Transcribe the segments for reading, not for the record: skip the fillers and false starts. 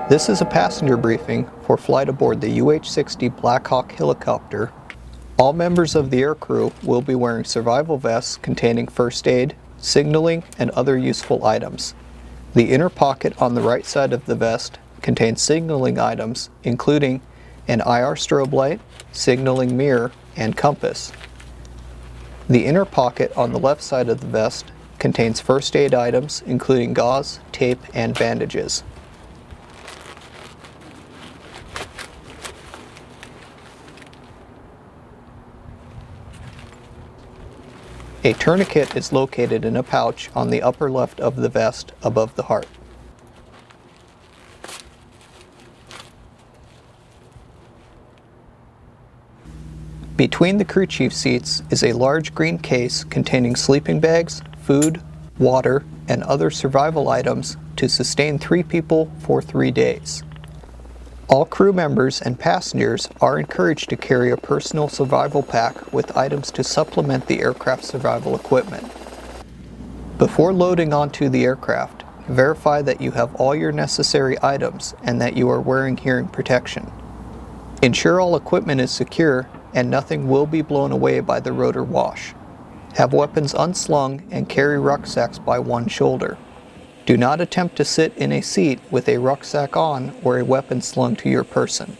This is a passenger briefing for flight aboard the UH-60 Black Hawk helicopter. All members of the aircrew will be wearing survival vests containing first aid, signaling, and other useful items. The inner pocket on the right side of the vest contains signaling items, including an IR strobe light, signaling mirror, and compass. The inner pocket on the left side of the vest contains first aid items, including gauze, tape, and bandages. A tourniquet is located in a pouch on the upper left of the vest above the heart. Between the crew chief seats is a large green case containing sleeping bags, food, water, and other survival items to sustain 3 people for 3 days. All crew members and passengers are encouraged to carry a personal survival pack with items to supplement the aircraft survival equipment. Before loading onto the aircraft, verify that you have all your necessary items and that you are wearing hearing protection. Ensure all equipment is secure and nothing will be blown away by the rotor wash. Have weapons unslung and carry rucksacks by one shoulder. Do not attempt to sit in a seat with a rucksack on or a weapon slung to your person.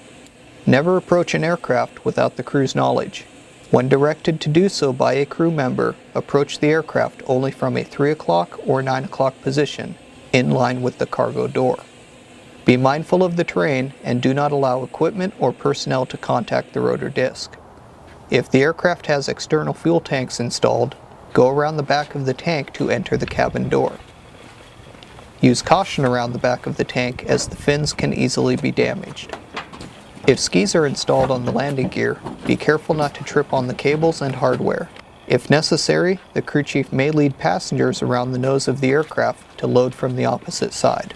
Never approach an aircraft without the crew's knowledge. When directed to do so by a crew member, approach the aircraft only from a 3 o'clock or 9 o'clock position, in line with the cargo door. Be mindful of the terrain and do not allow equipment or personnel to contact the rotor disc. If the aircraft has external fuel tanks installed, go around the back of the tank to enter the cabin door. Use caution around the back of the tank as the fins can easily be damaged. If skis are installed on the landing gear, be careful not to trip on the cables and hardware. If necessary, the crew chief may lead passengers around the nose of the aircraft to load from the opposite side.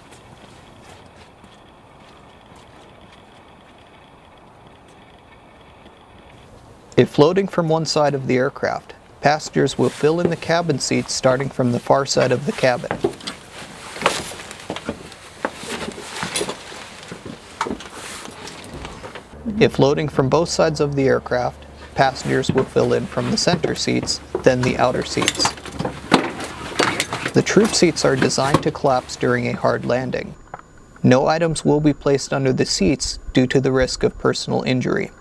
If loading from one side of the aircraft, passengers will fill in the cabin seats starting from the far side of the cabin. If loading from both sides of the aircraft, passengers will fill in from the center seats, then the outer seats. The troop seats are designed to collapse during a hard landing. No items will be placed under the seats due to the risk of personal injury.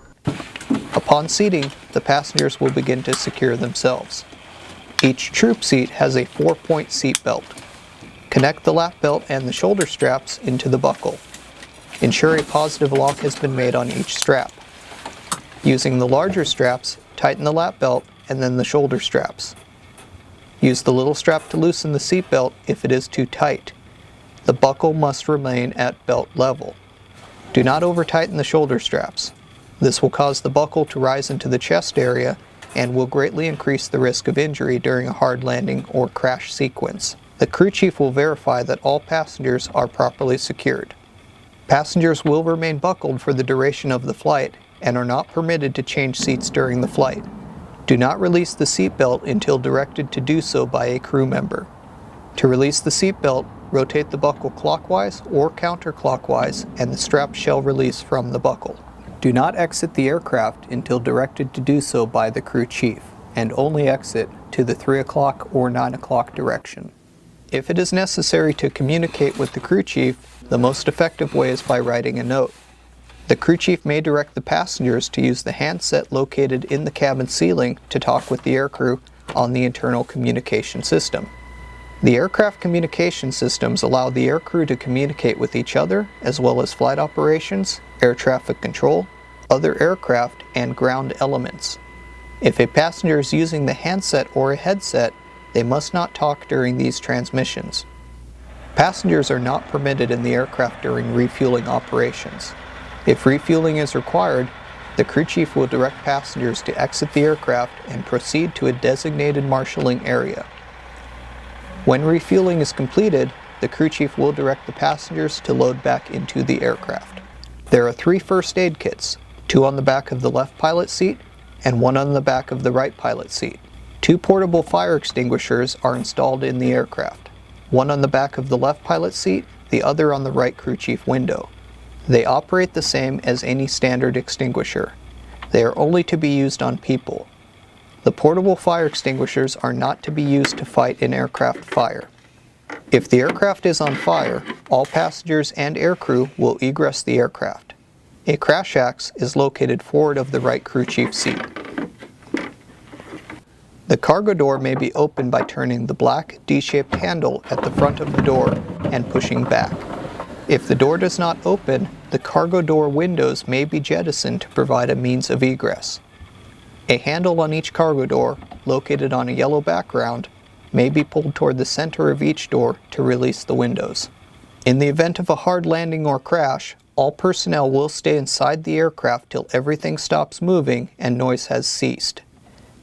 Upon seating, the passengers will begin to secure themselves. Each troop seat has a 4-point seat belt. Connect the lap belt and the shoulder straps into the buckle. Ensure a positive lock has been made on each strap. Using the larger straps, tighten the lap belt and then the shoulder straps. Use the little strap to loosen the seat belt if it is too tight. The buckle must remain at belt level. Do not over-tighten the shoulder straps. This will cause the buckle to rise into the chest area and will greatly increase the risk of injury during a hard landing or crash sequence. The crew chief will verify that all passengers are properly secured. Passengers will remain buckled for the duration of the flight and are not permitted to change seats during the flight. Do not release the seat belt until directed to do so by a crew member. To release the seat belt, rotate the buckle clockwise or counterclockwise and the strap shall release from the buckle. Do not exit the aircraft until directed to do so by the crew chief, and only exit to the 3 o'clock or 9 o'clock direction. If it is necessary to communicate with the crew chief, the most effective way is by writing a note. The crew chief may direct the passengers to use the handset located in the cabin ceiling to talk with the aircrew on the internal communication system. The aircraft communication systems allow the aircrew to communicate with each other, as well as flight operations, air traffic control, other aircraft, and ground elements. If a passenger is using the handset or a headset, they must not talk during these transmissions. Passengers are not permitted in the aircraft during refueling operations. If refueling is required, the crew chief will direct passengers to exit the aircraft and proceed to a designated marshalling area. When refueling is completed, the crew chief will direct the passengers to load back into the aircraft. There are 3 first aid kits, 2 on the back of the left pilot seat and 1 on the back of the right pilot seat. 2 portable fire extinguishers are installed in the aircraft, one on the back of the left pilot seat, the other on the right crew chief window. They operate the same as any standard extinguisher. They are only to be used on people. The portable fire extinguishers are not to be used to fight an aircraft fire. If the aircraft is on fire, all passengers and aircrew will egress the aircraft. A crash axe is located forward of the right crew chief seat. The cargo door may be opened by turning the black D-shaped handle at the front of the door and pushing back. If the door does not open, the cargo door windows may be jettisoned to provide a means of egress. A handle on each cargo door, located on a yellow background, may be pulled toward the center of each door to release the windows. In the event of a hard landing or crash, all personnel will stay inside the aircraft till everything stops moving and noise has ceased.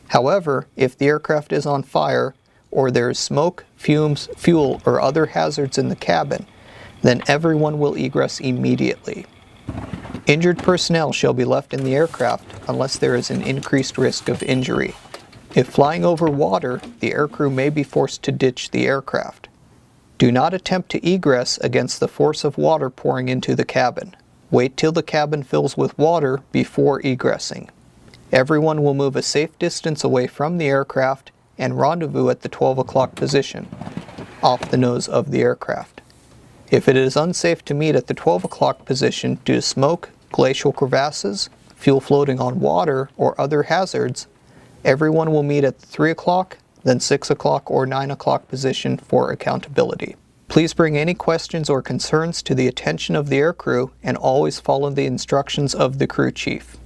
However, if the aircraft is on fire, or there is smoke, fumes, fuel, or other hazards in the cabin, then everyone will egress immediately. Injured personnel shall be left in the aircraft unless there is an increased risk of injury. If flying over water, the aircrew may be forced to ditch the aircraft. Do not attempt to egress against the force of water pouring into the cabin. Wait till the cabin fills with water before egressing. Everyone will move a safe distance away from the aircraft and rendezvous at the 12 o'clock position, off the nose of the aircraft. If it is unsafe to meet at the 12 o'clock position due to smoke, glacial crevasses, fuel floating on water, or other hazards, everyone will meet at the 3 o'clock, then 6 o'clock or 9 o'clock position for accountability. Please bring any questions or concerns to the attention of the aircrew and always follow the instructions of the crew chief.